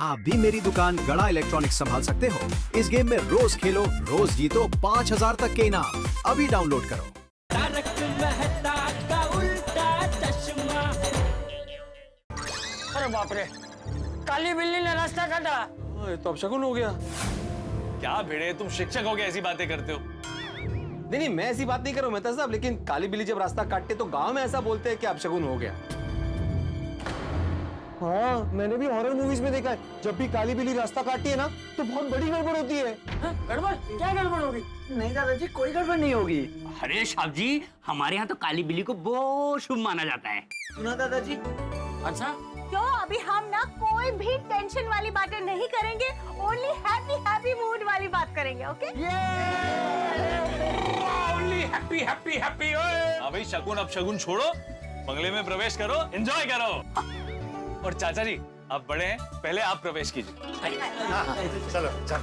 आप भी मेरी दुकान गड़ा इलेक्ट्रॉनिक्स संभाल सकते हो। इस गेम में रोज खेलो, रोज जीतो 5,000 तक के इनाम। अभी डाउनलोड करो। तारक मेहता का उल्टा चश्मा। अरे बाप रे, काली बिल्ली ने रास्ता काटा। ये तो अपशगुन हो गया। क्या भिड़े, तुम शिक्षक हो के ऐसी बातें करते हो? नहीं, मैं ऐसी बात नहीं कर रहा हूँ मेहता साहब, लेकिन काली बिल्ली जब रास्ता काटते तो गांव में ऐसा बोलते हैं कि अपशगुन हो गया। हाँ, मैंने भी हॉरर मूवीज में देखा है, जब भी काली बिल्ली रास्ता काटती है ना तो बहुत बड़ी गड़बड़ होती है। गड़बड़? क्या गड़बड़ होगी? नहीं दादाजी, कोई गड़बड़ नहीं होगी। अरे साहब जी, हमारे यहाँ तो काली बिल्ली को बहुत शुभ माना जाता है। सुना दादाजी? अच्छा, तो अभी हम ना कोई भी टेंशन वाली बातें नहीं करेंगे, ओनली हैप्पी हैप्पी मूड वाली बात करेंगे, okay? Only happy happy happy. हाँ भाई, शगुन अब शगुन छोड़ो, बंगले में प्रवेश करो, एंजॉय करो। और चाचा जी, आप बड़े हैं, पहले आप प्रवेश कीजिए। चलो चल।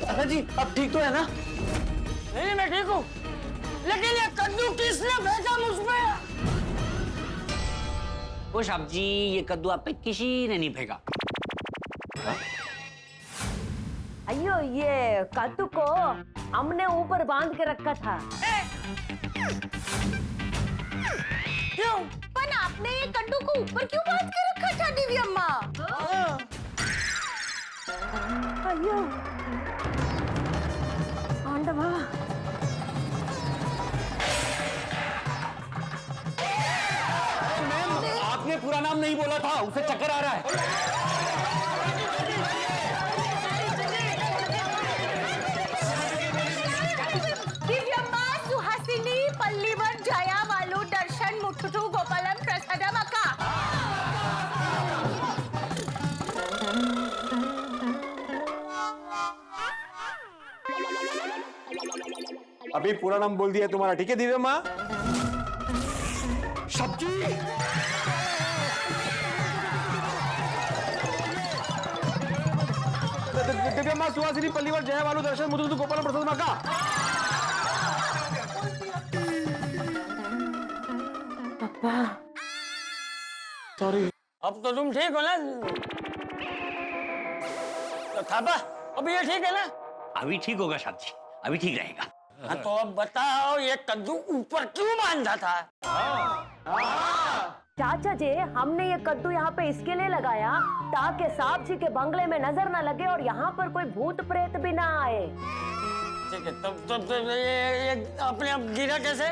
दादाजी, अब ठीक तो है ना? नहीं मैं ठीक हूँ, लेकिन ये कद्दू किसने फेंका मुझ पे? ओ साहब जी, ये कद्दू आप पे किसी ने नहीं फेंका। अयो, ये कद्दू को हमने ऊपर बांध के रखा था। क्यों? पर आपने ये कद्दू को ऊपर क्यों बांध के रखा था दिव्या अम्मा? अयो, आंडवा। आपने पूरा नाम नहीं बोला था, उसे चक्कर आ रहा है। दिव्यम्मा सुहासिनी पल्लीवर जया वालू दर्शन मुठुटू गोपालम प्रसादमका। अभी पूरा नाम बोल दिया तुम्हारा, ठीक है दिव्या माँ? सब्जी। दिव्या माँ सुहासिनी पल्लीवर जय वालू दर्शन मुथुटू गोपाल प्रसाद माँ का। पापा, सॉरी। अब तो तुम ठीक हो ना? तो थापा, अब ये ठीक है ना? अभी ठीक होगा साहब जी, अभी ठीक रहेगा। हाँ, तो अब बताओ ये कद्दू ऊपर क्यों बांधा था? चाचा जी, हमने ये कद्दू यहाँ पे इसके लिए लगाया ताकि साहब जी के बंगले में नजर न लगे और यहाँ पर कोई भूत प्रेत भी ना आए। ठीक है, तब ये अपने आप गिरा कैसे?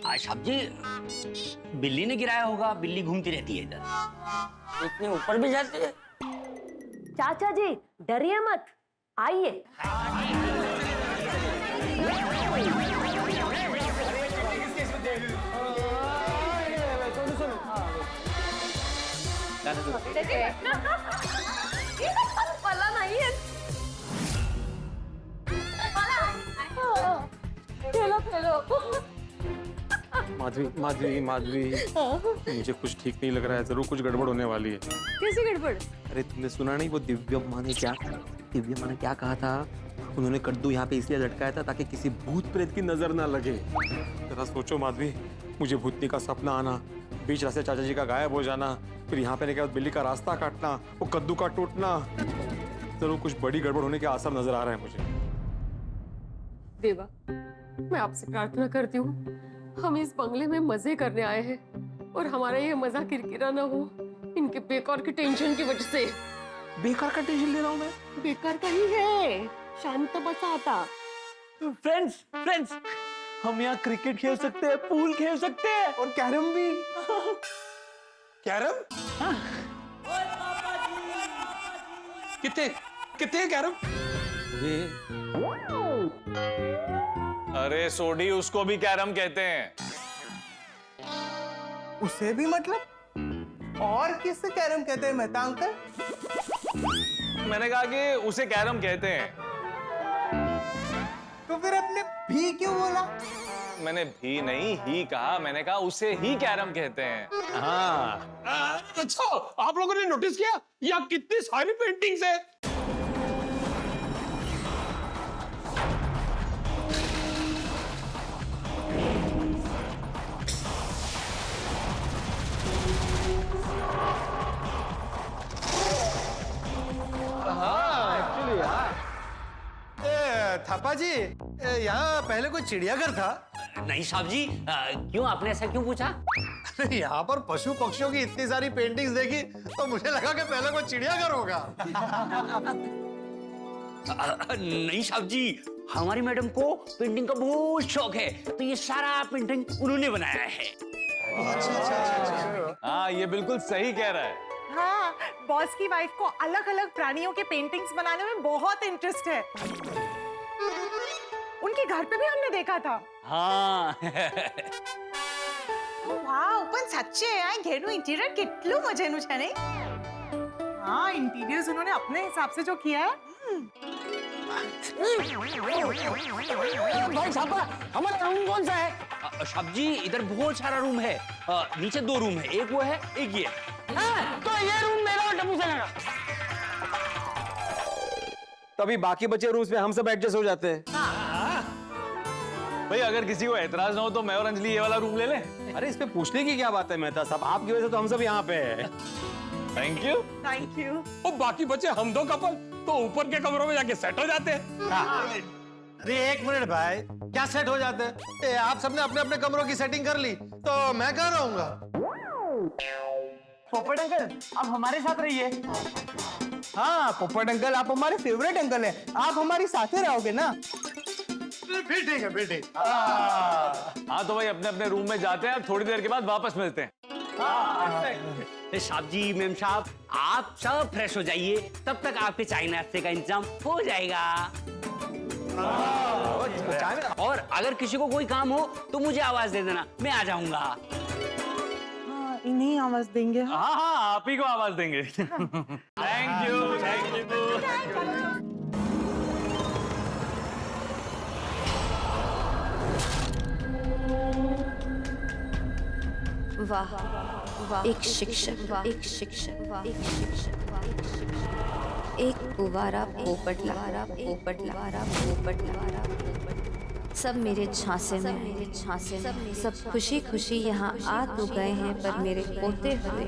साहब जी, बिल्ली ने गिराया होगा, बिल्ली घूमती रहती है इधर। इतनी ऊपर भी जाती है? चाचा जी, डरिए मत, आइए। पला नहीं है। खेलो खेलो। माधवी माधवी माधवी, मुझे कुछ ठीक नहीं लग रहा है, जरूर कुछ गड़बड़ होने वाली है। कैसी गड़बड़? अरे तुमने सुना नहीं, वो दिव्या माँ ने क्या कहा था? उन्होंने कद्दू यहाँ पे इसलिए लटकाया था ताकि किसी भूत प्रेत की नजर ना लगे। जरा सोचो माधवी, मुझे भूतनी का सपना आना, बीच रास्ते चाचा जी का गायब हो जाना, फिर यहाँ पे निकल बिल्ली का रास्ता काटना, वो कद्दू का टूटना, जरूर कुछ बड़ी गड़बड़ होने के आसार नजर आ रहे हैं मुझे। देवा, मैं आपसे प्रार्थना करती हूँ, हम इस बंगले में मजे करने आए हैं और हमारा ये मजा किरकिरा ना हो इनके बेकार की टेंशन की वजह से। बेकार का टेंशन ले रहा हूँ मैं? बेकार का ही है, शांत बसा आता। फ्रेंड्स, हम यहाँ क्रिकेट खेल सकते हैं, पूल खेल सकते हैं और कैरम भी। कैरम? कितने कितने कैरम? अरे सोडी, उसको भी कैरम कहते हैं। उसे भी मतलब? और किससे कैरम कहते हैं मेहता अंकल? मैंने कहा कि उसे कैरम कहते हैं। तो फिर अपने भी क्यों बोला? मैंने भी नहीं, ही कहा। मैंने कहा उसे ही कैरम कहते हैं। हाँ। अच्छा, आप लोगों ने नोटिस किया यहाँ कितनी सारी पेंटिंग्स है? थापा जी, यहाँ पहले कोई चिड़ियाघर था? नहीं साहब जी, क्यों आपने ऐसा क्यों पूछा? यहाँ पर पशु पक्षियों की इतनी सारी पेंटिंग्स देखी तो मुझे लगा कि पहले कोई चिड़ियाघर होगा। नहीं साहब जी, हमारी मैडम को पेंटिंग का बहुत शौक है, तो ये सारा पेंटिंग उन्होंने बनाया है। हाँ, ये बिल्कुल सही कह रहा है। हाँ, बॉस की वाइफ को अलग अलग प्राणियों के पेंटिंग्स बनाने में बहुत इंटरेस्ट है। उनके घर पे भी हमने देखा था। हाँ। वाव, पण સાચે આ ઘેરનું इंटीरियर કેટલું મજાનું છે ને? हाँ, इंटीरियर्स उन्होंने अपने हिसाब से जो किया है। भाई साहब, हमारा रूम कौन सा है? साहब जी, इधर बहुत सारा रूम है। नीचे 2 रूम है, एक वो है, एक ये। तो ये रूम मेरा और डब्बू का। तभी बाकी बचे रूम्स में हम सब एडजस्ट हो जाते हैं। भाई अगर किसी को एतराज ना हो तो मैं और अंजलि ये वाला रूम ले लें। अरे इसमें पूछने की क्या बात है मेहता साहब, आपकी वजह से तो हम सब यहाँ पे हैं। Thank you. Thank you. और बाकी बचे हम 2 कपल तो ऊपर के कमरों में जाके सेट हो जाते हैं। अरे एक मिनट भाई, क्या सेट हो जाते हैं? आप सबने अपने अपने कमरों की सेटिंग कर ली तो मैं कहाँ रहूंगा? पोपट अंकल, आप हमारे साथ रहिए। हाँ पोपट अंकल, आप हमारे फेवरेट अंकल हैं, आप हमारी साथे रहोगे ना? फिर ठीक है, फिर ठीक। हाँ तो भाई अपने अपने रूम में जाते हैं, थोड़ी देर के बाद वापस मिलते हैं। साहब जी, मैम साहब, आप सब फ्रेश हो जाइए, तब तक आपके चाय नाश्ते का इंतजाम हो जाएगा। और अगर किसी को कोई काम हो तो मुझे आवाज दे देना, मैं आ जाऊंगा। हाँ, इन्हीं आवाज देंगे। हाँ हाँ, आप ही को आवाज देंगे। Thank you, thank you. वाह वाह, एक शिक्षक, एक शिक्षक, एक शिक्षक, एक कुवारा पोपट लवारा, पोपट लवारा, पोपट लवारा, सब मेरे झांसे में, मेरे झांसे में, सब खुशी खुशी यहाँ आ तो गए हैं, पर मेरे पोते हुए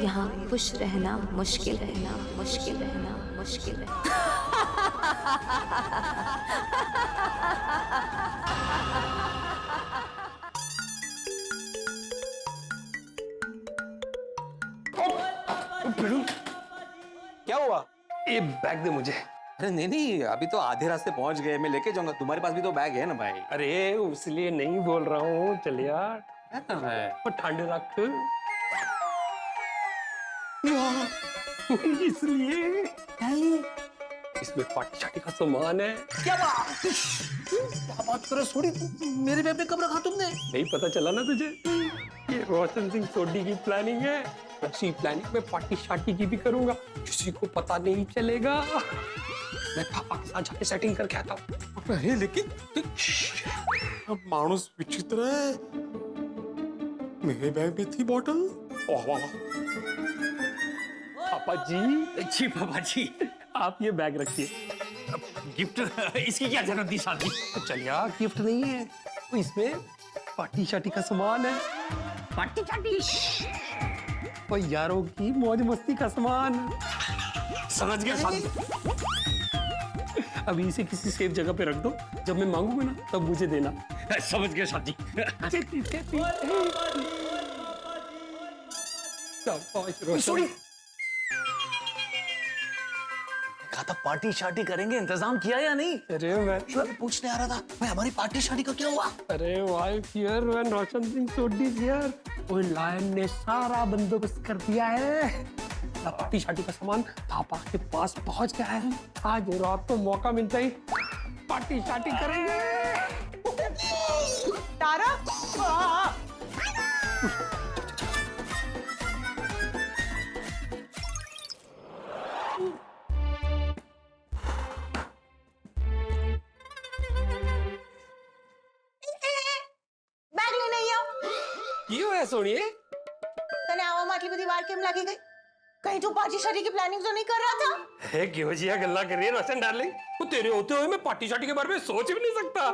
यहाँ खुश रहना मुश्किल, रहना मुश्किल, रहना मुश्किल है। क्या हुआ? ये बैग दे मुझे। अरे नहीं नहीं, अभी तो आधे रास्ते पहुंच गए, मैं लेके जाऊंगा। तुम्हारे पास भी तो बैग है ना भाई। अरे उसलिए नहीं बोल रहा हूँ, चल यार। है ठंड रख। इसलिए इसमें पार्टी शाटी का सामान है। क्या बात कर रहे हो? थोड़ी मेरे बैग में कब रखा तुमने? नहीं पता चला ना तुझे? ये रोशन सिंह सोडी की प्लानिंग है। उसी प्लानिंग में पार्टी शाटी की भी करूंगा, किसी को पता नहीं चलेगा। मैं पापा के साथ जाके सेटिंग करके आता हूँ। अरे लेकिन मानुस विचित्र है। मेरे बैग में थी बॉटल। पापा जी, जी पापा जी, आप ये बैग रखिए। गिफ्ट इसकी क्या जरूरत थी साहब जी? चल यार, गिफ्ट नहीं है, इसमें पार्टी शाटी का सामान है। पार्टी शाटी? और यारों की मौज मस्ती का सामान। समझ गया साहब जी। अभी इसे किसी सेफ जगह पे रख दो, जब मैं मांगूंगा ना तब मुझे देना। समझ गया साहब जी। कहा था पार्टी शाटी करेंगे, इंतजाम किया या नहीं? अरे मैं पूछने आ रहा था भाई, हमारी पार्टी शादी का क्या हुआ? अरे wife here and Roshan Singh Sodhi here. वो लायन ने सारा बंदोबस्त कर दिया है। पार्टी शाटी का सामान थापा के पास पहुंच गया है। आज रात को मौका मिलता ही पार्टी शाटी करेंगे। क्यों है सोनिए? तने आवा माटली बड़ी वार केम लागी गई? कहीं तो पार्टी शादी की प्लानिंग तो नहीं कर रहा था? है क्यों जिया गल्ला कर रही है रोशन डार्लिंग? वो तेरे होते हुए मैं पार्टी शादी के बारे में सोच भी नहीं सकता।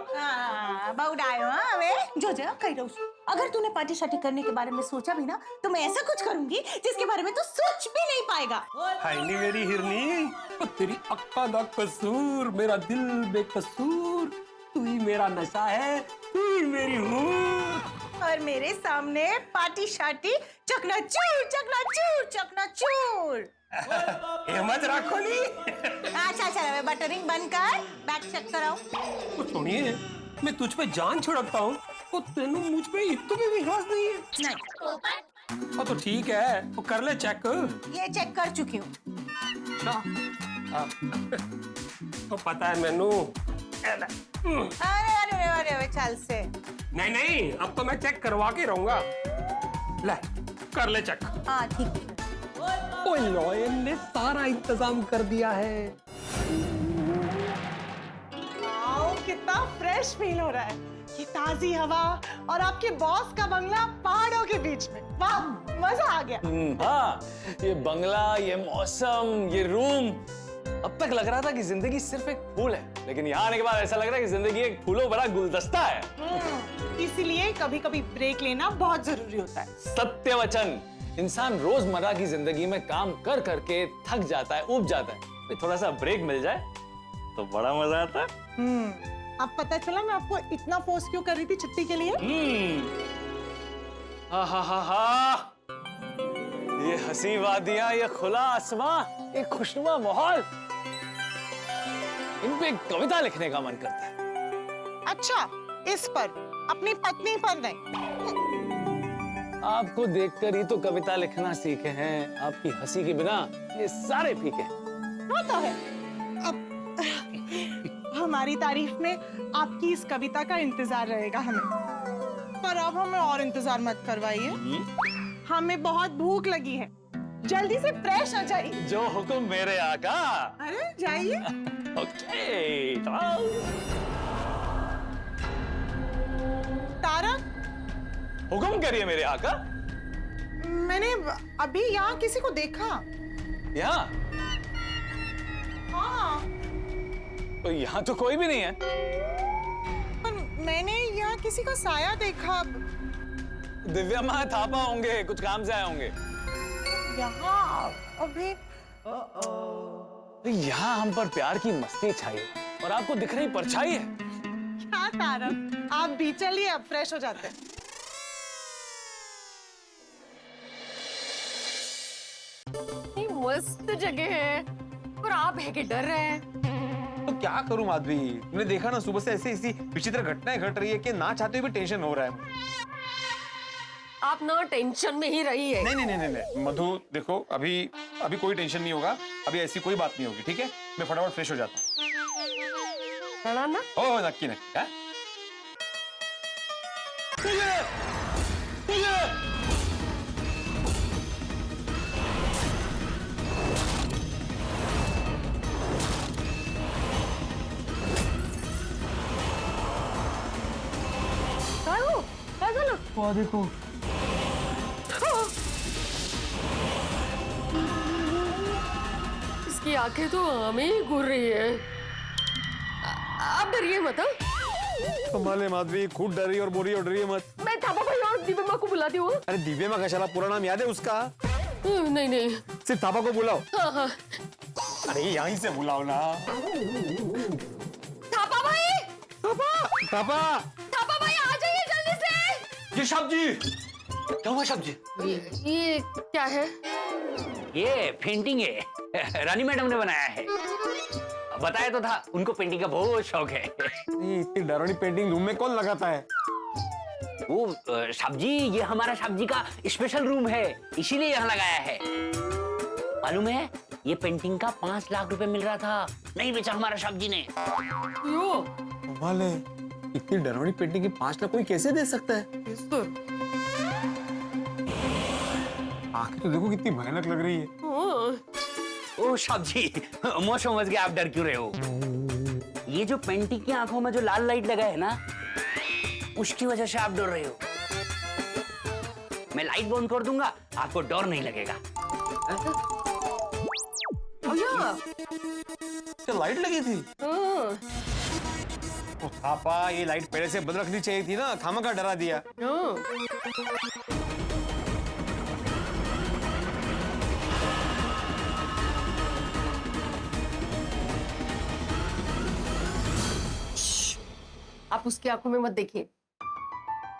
बहुत आयो हाँ वे जो कह रहा हूँ। अगर तूने पार्टी शादी करने के बारे में सोचा भी ना तो मैं ऐसा कुछ करूंगी जिसके बारे में तू सोच भी नहीं पाएगा। हाय नी मेरी हिरनी, वो तेरी अक्का दा कसूर, मेरा दिल बेकसूर, तू ही मेरा नशा है, तू ही मेरी हूर। और मेरे सामने पार्टी शादी चकनाचूर चकनाचूर चकनाचूर। हिम्मत रखो नी। अच्छा चलो बटरिंग बंद कर, बैक चेक कराओ। तो सुनिए, मैं तुझ पे जान छिड़कता हूँ, तो तेनू मुझ पे इतना भी विश्वास नहीं है? नहीं। तो ठीक है, तो कर ले चेक। ये चेक कर चुकी हूँ। तो पता है मैनू। अरे अरे अरे अरे चल से। नहीं नहीं, अब तो मैं चेक करवा के रहूंगा। ले कर ले चेक। हाँ ठीक है। ओ लॉयन ने सारा इंतजाम कर दिया है। वाओ कितना फ्रेश फील हो रहा है। ये ताजी हवा और आपके बॉस का बंगला पहाड़ों के बीच में। वाह मजा आ गया। हाँ, ये बंगला, ये मौसम, ये रूम, अब तक लग रहा था कि जिंदगी सिर्फ एक फूल है, लेकिन यहाँ आने के बाद ऐसा लग रहा है कि जिंदगी एक फूलों भरा गुलदस्ता है। इसीलिए कभी कभी ब्रेक लेना बहुत जरूरी होता है। सत्य वचन। इंसान रोजमर्रा की जिंदगी में काम कर करके थक जाता है, ऊब जाता है, थोड़ा सा ब्रेक मिल जाए तो बड़ा मजा आता है। अब पता चला मैं आपको इतना फोर्स क्यों कर रही थी छुट्टी के लिए। हा हा हा हा, ये हंसी वादियां, ये खुला आसमां, ये खुशनुमा माहौल, इन पे एक कविता लिखने का मन करता है। अच्छा, इस पर, अपनी पत्नी पर नहीं। आपको देखकर ही तो कविता लिखना सीखे हैं। आपकी हंसी के बिना ये सारे फीके। वो तो है। अब हमारी तारीफ में आपकी इस कविता का इंतजार रहेगा हमें। पर अब हमें और इंतजार मत करवाइए। हमें बहुत भूख लगी है, जल्दी से फ्रेश हो जाइए। जो हुक्म मेरे आका। अरे जाइए। ओके। तारक, हुक्म करिए मेरे आका। मैंने अभी यहाँ किसी को देखा। यहाँ? हाँ। तो यहाँ तो कोई भी नहीं है। पर मैंने यहाँ किसी का साया देखा। दिव्या माँ थापा होंगे, कुछ काम से आए होंगे। यहाँ अभी यहाँ हम पर प्यार की मस्ती छाई है और आपको दिख रही परछाई है। क्या तारक, आप भी चलिए, अब फ्रेश हो जाते हैं। ये मस्त जगह है और आप है कि डर रहे हैं। तो क्या करूं माधवी, तुमने देखा ना सुबह से ऐसी ऐसी विचित्र घटनाएं घट रही है कि ना चाहते हुए भी टेंशन हो रहा है। आप ना टेंशन में ही रहिए। नहीं नहीं नहीं नहीं मधु, देखो अभी कोई टेंशन नहीं होगा, अभी ऐसी कोई बात नहीं होगी, ठीक है? मैं फटाफट फ्रेश हो जाता हूँ। ना? ओह नक्की नक्की। हाँ? देखो इसकी आंखें तो हमें ही घूर रही है। आप डरिए मत। संभाले माधवी, खुद डरी और बोरी और डरिए मत। मैं थापा भाई और दिव्या माँ को बुलाती हूँ। अरे दिव्या माँ कशाला, पूरा नाम याद है उसका? नहीं नहीं, सिर्फ थापा को बुलाओ। हाँ हाँ। अरे यहीं से बुलाओ ना। थापा भाई, थापा भाई आ जाइए जल्दी से। ये सब्जी क्या हुआ? सब्जी ये क्या है? ये पेंटिंग है, रानी मैडम ने बनाया है। बताया तो था, उनको पेंटिंग का बहुत शौक है। इतनी डरावनी पेंटिंग रूम में कौन लगाता है? वो सब्जी, ये हमारा सब्जी का स्पेशल रूम है, इसीलिए यहाँ लगाया है। मालूम है, ये पेंटिंग का 5 लाख रुपए मिल रहा था, नहीं बेचा हमारा सब्जी ने। वाले, इतनी डरावनी पेंटिंग की 5 लाख कोई कैसे दे सकता है? आंखें तो देखो कितनी भयानक लग रही है। ओ सब्जी, मैं समझ गया आप डर क्यों रहे हो। ये जो पेंटिंग की आंखों में जो लाल लाइट लगा है ना, उसकी वजह से आप डर रहे हो। मैं लाइट बंद कर दूंगा, आपको डर नहीं लगेगा। क्या लाइट लगी थी? हाँ, पापा ये लाइट पहले से बंद रखनी चाहिए थी ना, खामखा डरा दिया। हाँ। आप उसकी आंखों में मत देखिए,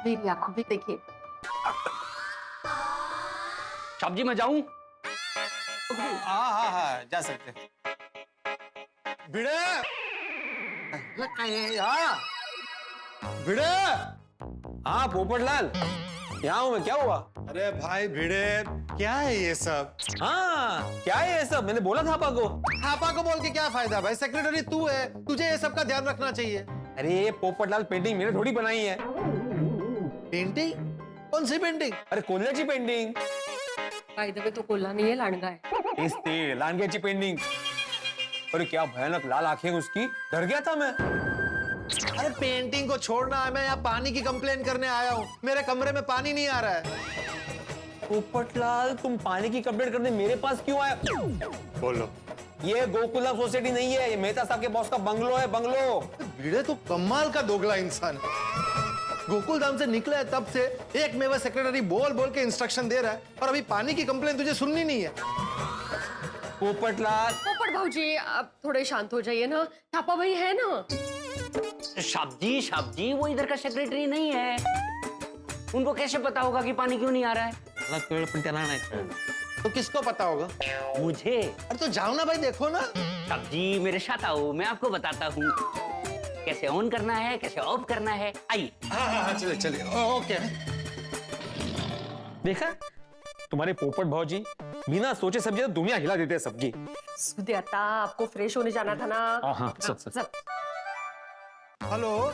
मेरी आंखों में देखिए। सब्जी में जाऊं? हाँ जा सकते। भिड़े भिड़े। हाँ पोपटलाल, यहाँ हूँ मैं, क्या हुआ? अरे भाई भिड़े, क्या है ये सब? हाँ क्या है ये सब? मैंने बोला थापा को। थापा को बोल के क्या फायदा भाई, सेक्रेटरी तू है, तुझे ये सब का ध्यान रखना चाहिए। अरे पोपटलाल, पेंटिंग मैंने थोड़ी बनाई है। पेंटिंग? कौन सी पेंटिंग? अरे कोल्ह्याची पेंटिंग। बाय द वे तो कोल्हा नहीं है, लांडगा है। तेच ते लांडग्याची पेंटिंग। अरे क्या भयानक लाल आंखें उसकी, डर गया था मैं। अरे पेंटिंग को छोड़ना है, मैं यहाँ पानी की कंप्लेन करने आया हूँ। मेरे कमरे में पानी नहीं आ रहा है। पोपटलाल, तुम पानी की कंप्लेंट करने मेरे पास क्यों आए? बोलो। ये गोकुलम सोसाइटी नहीं है, ये मेहता साहब के बॉस का बंगलो है, बंगलो। भिड़े तो कमाल का दोगला इंसान है। गोकुलधाम से निकला है तब से एक मेवा सेक्रेटरी बोल बोल के इंस्ट्रक्शन दे रहा है, और अभी पानी की कंप्लेन तुझे सुननी नहीं है। पोपटलाल। पोपट भाऊजी, आप थोड़े शांत हो जाइए ना, थापा भाई है ना। सब्जी वो इधर का सेक्रेटरी नहीं है, उनको कैसे पता होगा कि पानी क्यों नहीं आ रहा है? तो किसको पता होगा? मुझे। अरे तो जाओ ना भाई, देखो ना। सब्जी मेरे साथ आओ, मैं आपको बताता हूँ कैसे ऑन करना है, कैसे ऑफ करना है। आइए। हाँ चलिए चलिए, ओके। देखा तुम्हारे पोपट भाजी बिना सोचे समझे तो दुनिया हिला देते हैं सबकी। सुदेता, आपको फ्रेश होने जाना था ना। हाँ सब। Hello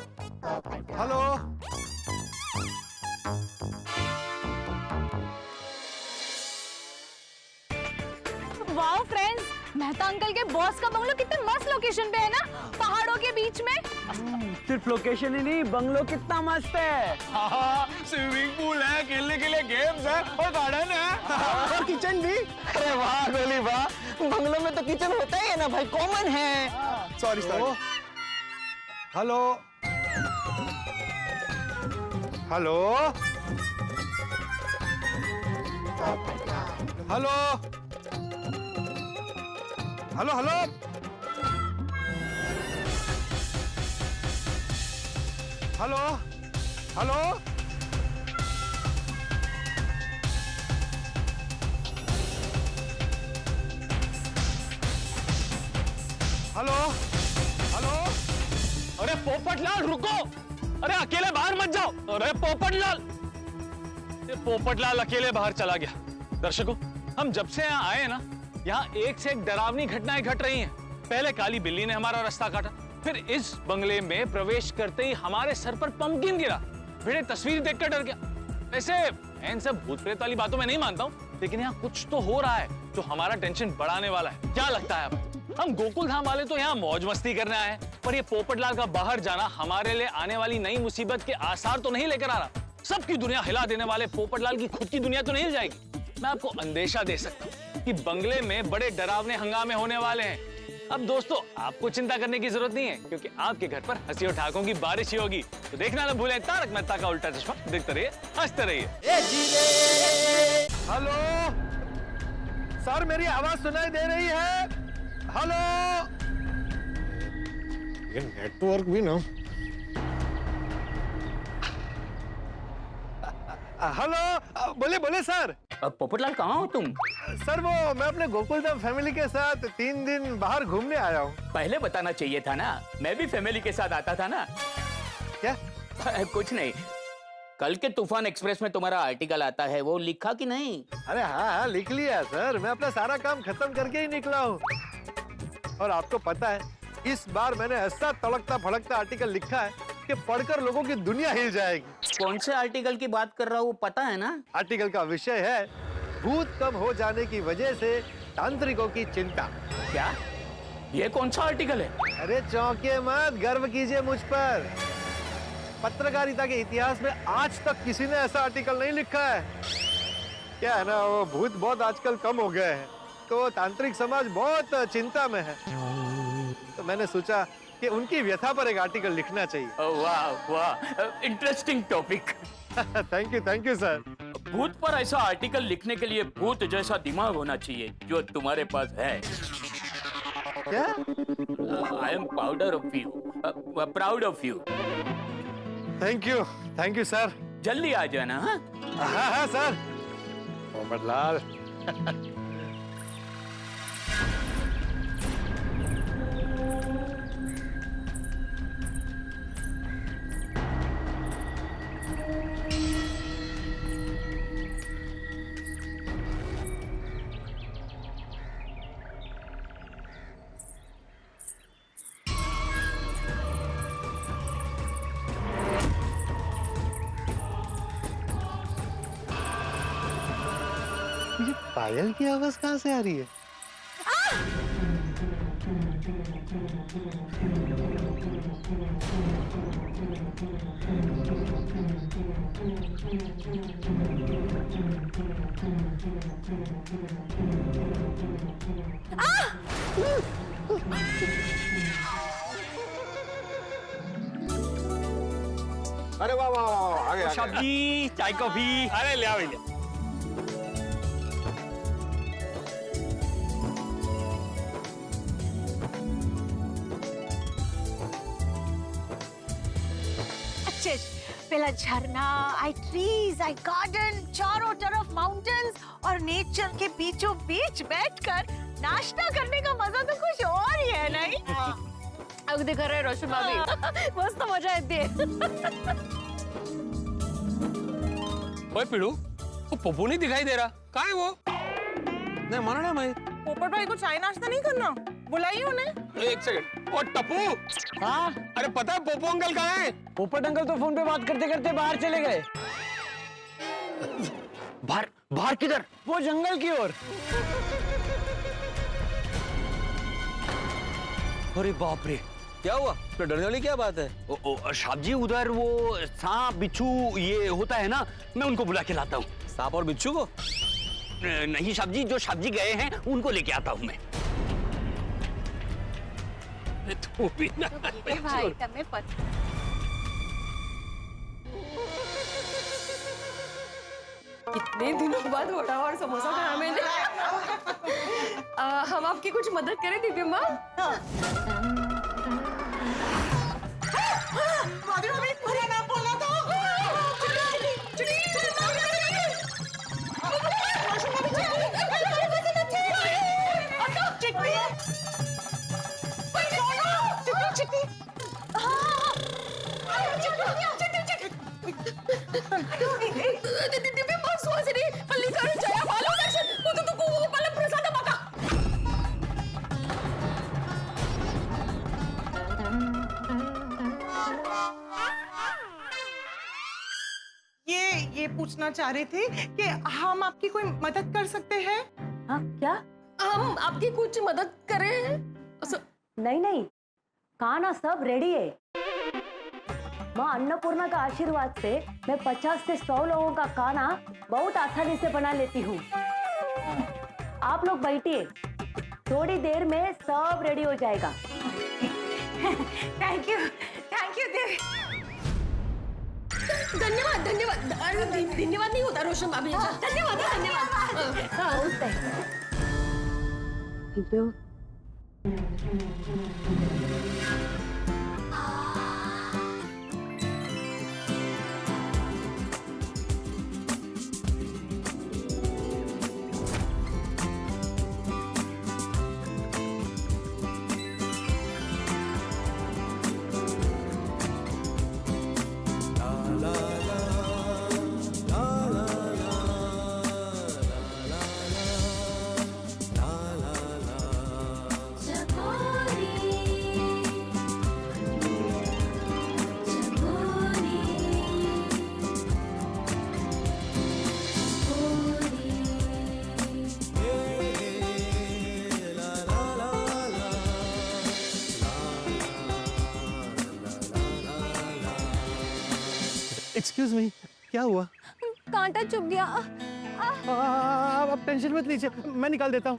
hello. Wow friends, Mehta uncle के बॉस का बंगलो कितने मस्त लोकेशन पे है ना, पहाड़ों के बीच में। सिर्फ लोकेशन ही नहीं, बंगलो कितना मस्त है। स्विमिंग पूल है, खेलने के लिए गेम्स है और गार्डन है और किचन भी। अरे वाह गोली वाह, बंगलों में तो किचन होता ही है ना भाई, कॉमन है। Sorry. Hello hello hello hello hello. Hello hello. Hello hello. अरे पोपटलाल रुको, अरे अकेले बाहर मत जाओ। अरे पोपटलाल, ये पोपटलाल अकेले बाहर चला गया। दर्शकों, हम जब से यहाँ आए ना, यहाँ एक से एक डरावनी घटनाएं घट रही हैं। पहले काली बिल्ली ने हमारा रास्ता काटा, फिर इस बंगले में प्रवेश करते ही हमारे सर पर पंपकिन गिरा। भिड़े तस्वीर देखकर डर गया। वैसे मैं इन सब भूत प्रेत वाली बातों में नहीं मानता हूँ, लेकिन यहाँ कुछ तो हो रहा है जो हमारा टेंशन बढ़ाने वाला है। क्या लगता है आपको? हम गोकुल धाम वाले तो यहाँ मौज मस्ती करने आए हैं, पर ये पोपटलाल का बाहर जाना हमारे लिए आने वाली नई मुसीबत के आसार तो नहीं लेकर आ रहा। सबकी दुनिया हिला देने वाले पोपटलाल की खुद की दुनिया तो नहीं हिल जाएगी। मैं आपको अंदेशा दे सकता हूँ कि बंगले में बड़े डरावने हंगामे होने वाले हैं। अब दोस्तों, आपको चिंता करने की जरूरत नहीं है, क्योंकि आपके घर पर हंसी और ठहाकों की बारिश ही होगी। तो देखना ना भूलें तारक मेहता का उल्टा चश्मा। देखते रहिए, हंसते रहिए। हेलो सर, मेरी आवाज सुनाई दे रही है? हेलो। ये नेटवर्क भी ना। हेलो, बोले बोले सर। पोपटलाल कहाँ हो तुम? सर वो मैं अपने गोकुलधाम फैमिली के साथ 3 दिन बाहर घूमने आया हूँ। पहले बताना चाहिए था ना, मैं भी फैमिली के साथ आता था ना। क्या? कुछ नहीं, कल के तूफान एक्सप्रेस में तुम्हारा आर्टिकल आता है, वो लिखा कि नहीं? अरे हाँ लिख लिया सर, मैं अपना सारा काम खत्म करके ही निकला हूँ। और आपको पता है, इस बार मैंने ऐसा तड़कता भड़कता आर्टिकल लिखा है कि पढ़कर लोगों की दुनिया हिल जाएगी। कौन से आर्टिकल की बात कर रहा हूँ पता है ना? आर्टिकल का विषय है भूत कम हो जाने की वजह से तांत्रिकों की चिंता। क्या? ये कौन सा आर्टिकल है? अरे चौंकिए मत, गर्व कीजिए मुझ पर। पत्रकारिता के इतिहास में आज तक किसी ने ऐसा आर्टिकल नहीं लिखा है। क्या है ना, वो भूत बहुत आजकल कम हो गए हैं, तो तांत्रिक समाज बहुत चिंता में है। तो मैंने सोचा कि उनकी व्यथा पर एक आर्टिकल लिखना चाहिए। वाह वाह, interesting topic. Thank you sir. भूत पर ऐसा आर्टिकल लिखने के लिए भूत जैसा दिमाग होना चाहिए, जो तुम्हारे पास है। क्या? I am proud of you. Thank you sir. जल्दी आ जाना। हाँ सर। पोपटलाल। ये पायल की आवाज कहाँ से आ रही है? अरे वाह वाह वाह, आ गया सब्जी, चाय कॉफी। अरे ले आओ ले। अच्छे, पहला झरना, आई ट्रीज, आई गार्डन, चारों तरफ माउंटेन्स और नेचर के बीचों बीच बैठकर नाश्ता करने का मजा तो कुछ और ही है, नहीं? अगदी खरं आहे रोशन भाभी, मस्त मजा येते। ओए पिड़ू, वो पोपो नहीं दिखाई दे रहा, कहाँ है वो? नहीं माना ना मैं। पोपट भाई को चाय नाश्ता नहीं करना, बुलाइए उन्हें। एक सेकंड। और टप्पू। हाँ? अरे पता है पोपो अंकल कहाँ है? पोपट अंकल तो फोन पे बात करते करते बाहर चले गए। बाहर किधर? वो जंगल की ओर। अरे बाप रे, क्या हुआ? तो डरने वाली क्या बात है? साहब जी, उधर वो सांप बिच्छू ये होता है ना, मैं उनको बुला के लाता हूँ। सांप और बिच्छू को? नहीं साहब जी, जो साहब जी गए हैं उनको लेके आता हूँ मैं। तू भी ना। भाई तमें पता। कितने दिनों बाद वड़ा और समोसा खाया मैंने। हम आपकी कुछ मदद करें दिव्या माँ? ये पूछना चाह रहे थे कि हम आपकी कोई मदद कर सकते हैं? हाँ क्या? हम आपकी कुछ मदद करें? नहीं नहीं, खाना सब रेडी है। माँ अन्नपूर्णा का आशीर्वाद से मैं 50 से 100 लोगों का खाना बहुत आसानी से बना लेती हूँ। आप लोग बैठिए, थोड़ी देर में सब रेडी हो जाएगा। थैंक यू देवी। धन्यवाद धन्यवाद। धन्यवाद नहीं होता रोशन भाभी। धन्यवाद धन्यवाद। एक्सक्यूज मी, क्या हुआ? कांटा चुभ गया। आप टेंशन मत लीजिए, मैं निकाल देता हूँ।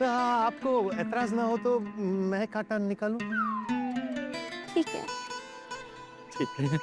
आपको एतराज ना हो तो मैं कांटा निकालूं? ठीक है। ठीक है।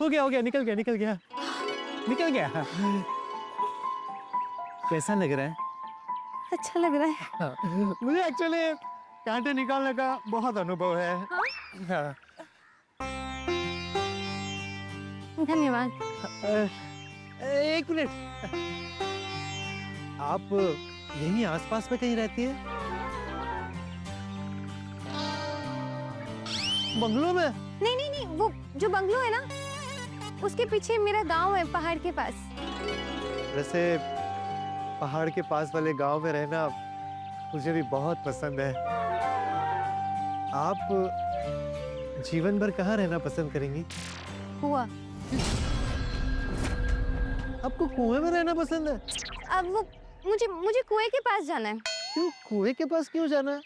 हो गया, निकल गया। कैसा लग रहा है? अच्छा लग रहा है। मुझे एक्चुअली कांटे निकालने का बहुत अनुभव है। हाँ। धन्यवाद। एक मिनट, आप यहीं आसपास में कहीं रहती है? बंगलो में? नहीं, वो जो बंगलो है ना, उसके पीछे मेरा गांव है, पहाड़ के पास। वैसे पहाड़ के पास वाले गांव में रहना मुझे भी बहुत पसंद है। आप जीवन भर कहाँ रहना पसंद करेंगी? कुआं। आपको कुएं में रहना पसंद है? अब वो मुझे कुएं के पास जाना है। क्यों कुएं के पास क्यों जाना है?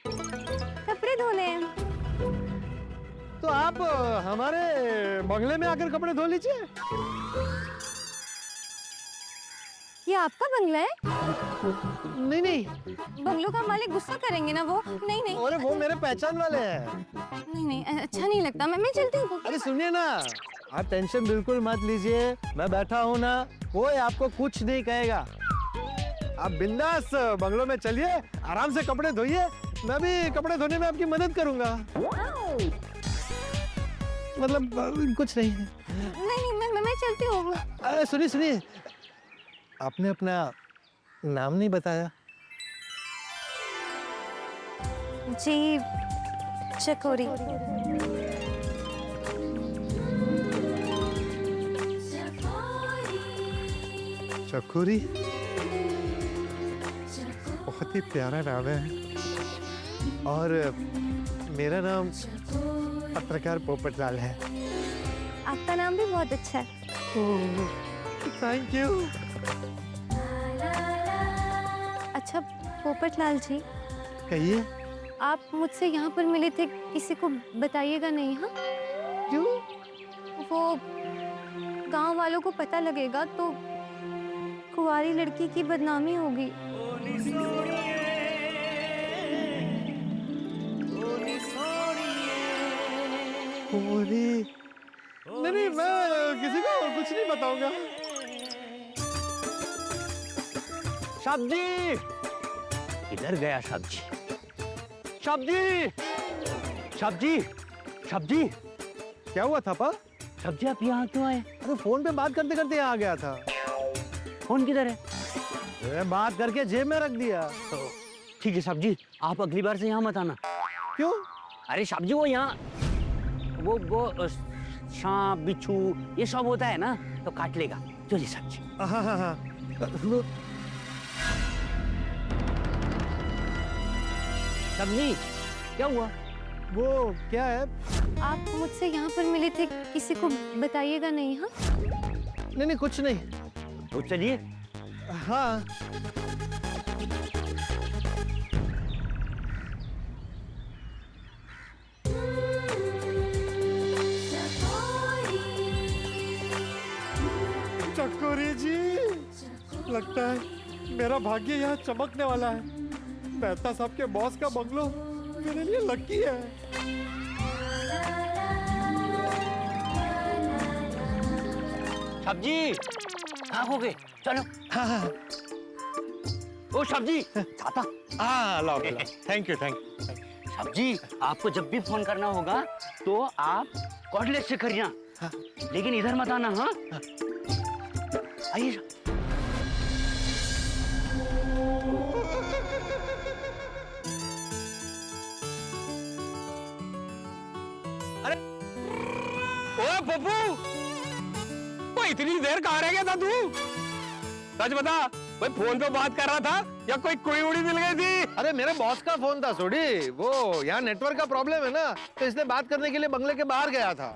कपड़े धोने हैं। तो आप हमारे बंगले में आकर कपड़े धो लीजिए। ये आपका बंगला है? नहीं। बंगलों का मालिक गुस्सा करेंगे ना वो? नहीं। अरे वो मेरे पहचान वाले हैं। नहीं, अच्छा नहीं लगता। मैं चलती हूँ। अरे सुनिए ना, आप टेंशन बिल्कुल मत लीजिए, मैं बैठा हूँ ना, कोई आपको कुछ नहीं कहेगा। आप बिंदास बंगलों में चलिए, आराम से कपड़े धोइए, मैं भी कपड़े धोने में आपकी मदद करूंगा। मतलब कुछ नहीं। नहीं, मैं चलती हूँ। सुनिए, आपने अपना नाम नहीं बताया। जी, चकोरी। चकोरी बहुत ही प्यारा नाम है। और मेरा नाम पत्रकार पोपटलाल है। आपका नाम भी बहुत अच्छा है। Thank you. अच्छा पोपटलाल जी, कहिए। आप मुझसे यहाँ पर मिले थे, किसी को बताइएगा नहीं, हाँ? क्यों? वो गांव वालों को पता लगेगा तो कुंवारी लड़की की बदनामी होगी। नहीं, मैं किसी को कुछ नहीं बताऊंगा। सब्जी इधर गया। सब्जी क्या हुआ था पा? सब्जी आप यहाँ क्यों आए? अरे फोन पे बात करते करते यहाँ आ गया था। फोन किधर है? मैं बात करके जेब में रख दिया। तो ठीक है सब्जी, आप अगली बार से यहाँ मत आना। क्यों? अरे सब्जी वो यहाँ वो सांप बिच्छू ये सब होता है ना, तो काट लेगा। चलिए सब्जी। हाँ। सब्जी क्या हुआ? वो क्या है? आप मुझसे यहाँ पर मिले थे, किसी को बताइएगा नहीं, हाँ? नहीं, कुछ नहीं। तो चलिए। हाँ। चकोरी जी, लगता है मेरा भाग्य यहाँ चमकने वाला है। मेहता साहब के बॉस का बंगलो मेरे लिए लकी है। सब्जी कहाँ हो गए? चलो। ओ सब्जी छाता। हाँ लाओ थैंक यू सब्जी आपको जब भी फोन करना होगा तो आप कॉर्डलेस से करिए, लेकिन इधर मत आना। हाँ आइए। ओए पप्पू, वो इतनी देर कहाँ रह गया था तू? सच बता, भाई फोन पे बात कर रहा था या कोई कुड़ी उड़ी मिल गई थी? अरे मेरे बॉस का फोन था सोडी, वो यहाँ नेटवर्क का प्रॉब्लम है ना, तो इसलिए बात करने के लिए बंगले के बाहर गया था।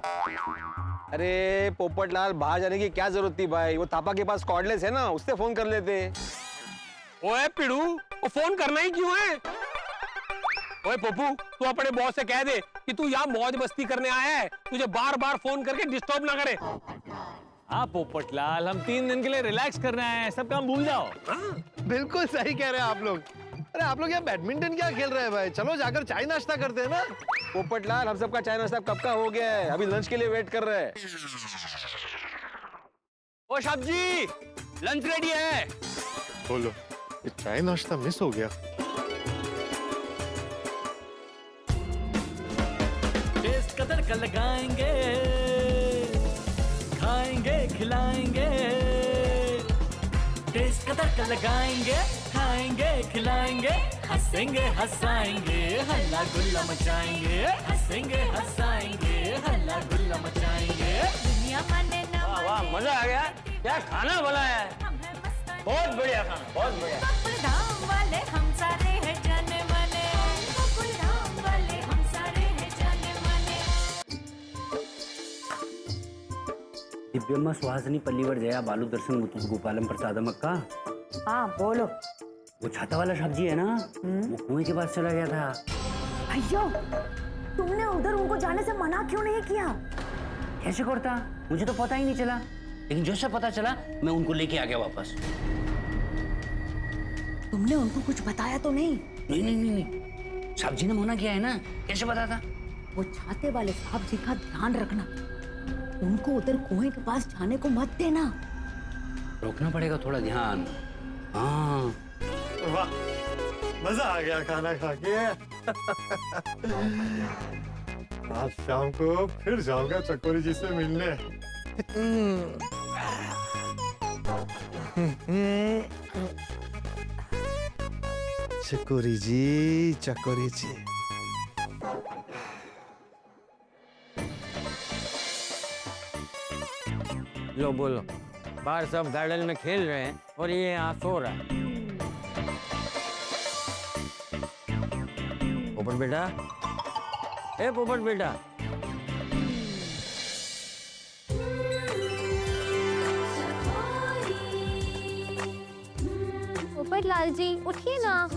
अरे पोपटलाल, बाहर जाने की क्या जरूरत थी भाई? वो थापा के पास कॉर्डलेस है ना, उससे फोन कर लेते। ओए पिड़ू, वो फोन करना ही क्यों है? ओए पप्पू, तू अपने बॉस से कह दे कि तू यहाँ मौज मस्ती करने आया है, तुझे बार बार फोन करके डिस्टर्ब ना करे। हाँ पोपटलाल, हम 3 दिन के लिए रिलैक्स करने आए हैं, सब काम भूल जाओ। बिल्कुल सही कह रहे हैं आप लोग। अरे आप लोग यहाँ बैडमिंटन क्या खेल रहे हैं भाई? चलो जाकर चाय नाश्ता करते हैं ना। पोपटलाल, हम सबका चाय नाश्ता कब का हो गया है, अभी लंच के लिए वेट कर रहे हैं। ओ सब्जी, लंच रेडी है। बोलो, ये चाय नाश्ता मिस हो गया। टेस्ट का तड़का लगाएंगे, खाएंगे खिलाएंगे। टेस्ट का तड़का लगाएंगे, खाएंगे खिलाएंगे, हंसेंगे हंसाएंगे, हल्ला गुल्ला मचाएंगे। हंसेंगे हंसाएंगे, हल्ला गुल्ला मचाएंगे। दुनिया माने ना वाह वाह, मजा आ गया। क्या खाना बनाया है, बहुत बढ़िया खाना, बहुत बढ़िया। धाम वाले हम सारे हैं जाने माने, धाम वाले हम सारे हैं जाने माने। दिव्यम्मा सुहासिनी पल्लीवर जया बालू दर्शन मुतुस गोपालम प्रसादम अक्का। हाँ बोलो। वो छाता वाला सब्जी है ना, वो कुएं के पास चला गया था। भैया, तुमने उधर उनको जाने से मना क्यों नहीं किया? कैसे करता, मुझे तो पता ही नहीं चला, लेकिन जैसे पता चला मैं उनको लेके आ गया वापस। तुमने उनको कुछ बताया तो नहीं? नहीं नहीं नहीं, नहीं। सब्जी ने मना किया है ना, कैसे बताता? वो छाते वाले साहब जी का ध्यान रखना, उनको उधर कुएं के पास जाने को मत देना। रोकना पड़ेगा थोड़ा ध्यान। हाँ वाह, मजा आ गया खाना खा के। आज शाम को फिर जाऊंगा चकोरी जी से मिलने। चकोरी जी, चकोरी जी। लो बोलो, बाहर सब गार्डन में खेल रहे हैं और ये यहाँ सो रहा है। पोपट बेटा, ए पोपट बेटा। पोपटलाल जी उठिए ना।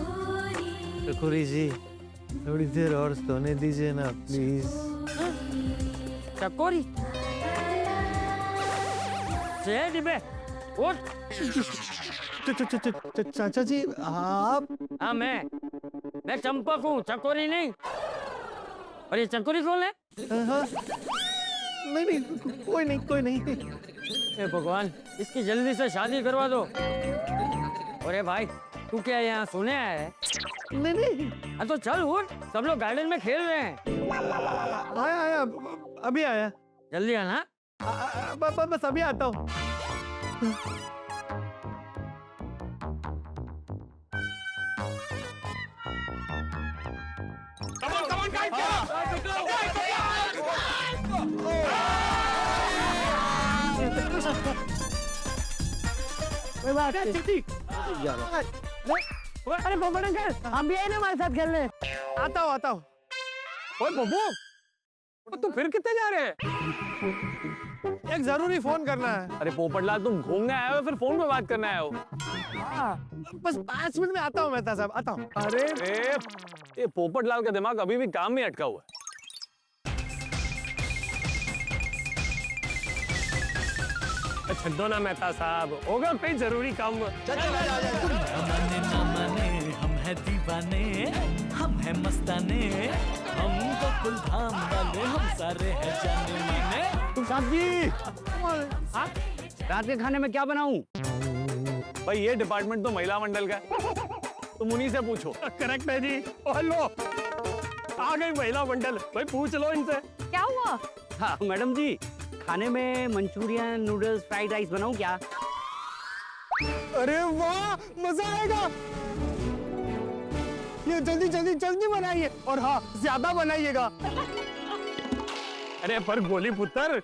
चकोरी जी, थोड़ी देर और सोने दीजिए ना प्लीज। चकोरी डिब्बे उठ। चाचा जी आप? हाँ मैं चंपक हूँ, चकोरी नहीं। और ये चकोरी कौन है? नहीं, कोई नहीं। हे भगवान, इसकी जल्दी से शादी करवा दो। अरे भाई, तू क्या यहाँ सोने आया है? नहीं। हाँ तो चल उठ, सब लोग गार्डन में खेल रहे हैं। आया, अभी आया। जल्दी आना। बस अभी आता हूँ। कोई बात नहीं। अरे पोपट अंकल, हम भी आए ना हमारे साथ खेलने। आता हूँ। ओए पप्पू, तू फिर कितने जा रहे हैं? एक जरूरी फोन करना है। अरे पोपटलाल, तुम घूमने आए हो फिर फोन पे बात करने आए हो? बस 5 मिनट में आता हूँ मेहता साहब, आता हूँ। अरे ये पोपटलाल का दिमाग अभी भी काम में अटका हुआ है। छड्डो ना मेहता साहब, होगा कोई जरूरी काम। ना माने हम है दीवाने, हम है मस्ताने, हम गोकुल धाम वाले हम सारे हैं जाने माने। सब्जी, रात के खाने में क्या बनाऊं? भाई ये डिपार्टमेंट तो महिला मंडल का है, तुम उन्हीं से पूछो। करेक्ट है जी। और लो आ गई महिला मंडल, भाई पूछ लो इनसे। क्या हुआ? हाँ मैडम जी, खाने में मंचूरियन, नूडल्स, फ्राइड राइस बनाऊं क्या? अरे वाह, मजा आएगा। ये जल्दी जल्दी जल्दी बनाइए, और हाँ ज्यादा बनाइएगा। अरे पर गोली पुत्र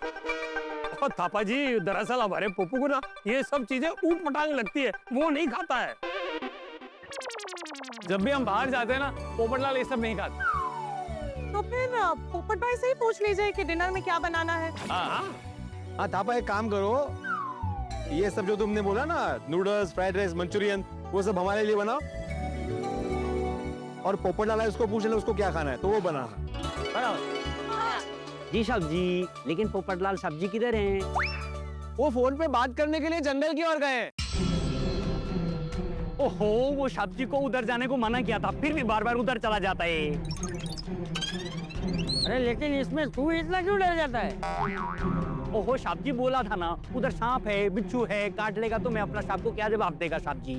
और थापा जी, दरअसल हमारे पप्पू को ना ये सब चीजें ऊट पटांग लगती है, वो नहीं खाता है। जब भी हम बाहर जाते हैं ना, पोपटलाल ये सब नहीं खाते। तो फिर पोपट भाई से ही पूछ लीजिए कि डिनर में क्या बनाना है। हाँ थापा, एक काम करो, ये सब जो तुमने बोला ना, नूडल्स, फ्राइड राइस, मंचूरियन, वो सब हमारे लिए बनाओ। और पोपटलाल है, उसको पूछ ले उसको क्या खाना है, तो वो बनाना। जी सब्जी, लेकिन पोपटलाल सब्जी किधर हैं? वो फोन पे बात करने के लिए जंगल की ओर गए। ओहो, वो सब्जी को उधर जाने को मना किया था, फिर भी बार बार उधर चला जाता है। अरे लेकिन इसमें तू इतना क्यों डर जाता है? ओहो, सब्जी बोला था ना, उधर सांप है, बिच्छू है, काट लेगा तो मैं अपना सांप को क्या जवाब देगा सब्जी?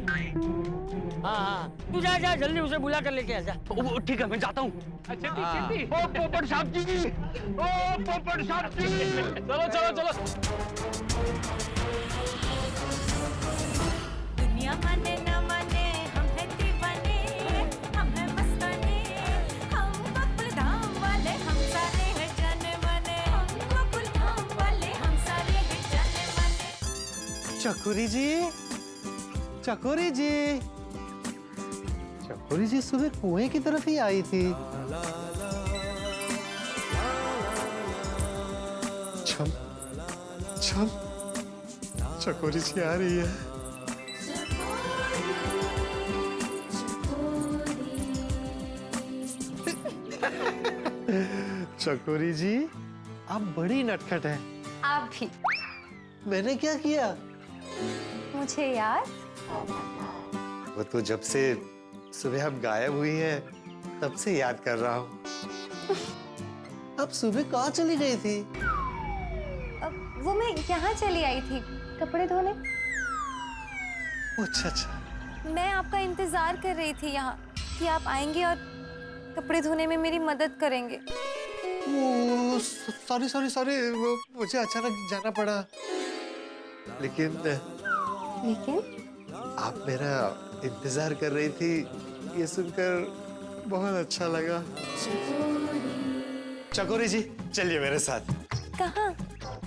हाँ, तू जा जा, जल्दी उसे बुला कर लेके आ जा। ठीक है, मैं जाता हूँ। अच्छा ओ पोपट साहब जी, ओ पोपट साहब जी, चलो चलो चलो। दुनिया माने ना माने, हम हैं दीवाने, हम हैं मस्ताने, हम बकुल धाम वाले, हम सारे हैं जाने माने, हम बकुल धाम वाले, हम सारे हैं जाने माने। चकोरी जी, चकोरी जी, चकोरी जी सुबह कुएं की तरफ ही आई थी। छम छम, चकोरी जी आ रही है। चकोरी जी, आप बड़ी नटखट हैं। आप भी। मैंने क्या किया? मुझे याद? वो तो जब से सुबह आप गायब हुई हैं, तब से याद कर रहा हूँ। आप सुबह कहाँ चली गई थी? वो मैं यहाँ चली आई थी कपड़े धोने। अच्छा अच्छा। मैं आपका इंतजार कर रही थी यहाँ कि आप आएंगे और कपड़े धोने में मेरी मदद करेंगे। सॉरी सॉरी सॉरी, मुझे अचानक जाना पड़ा। लेकिन आप मेरा इंतजार कर रही थी, ये सुनकर बहुत अच्छा लगा। चकोरी जी, चलिए मेरे साथ। कहाँ?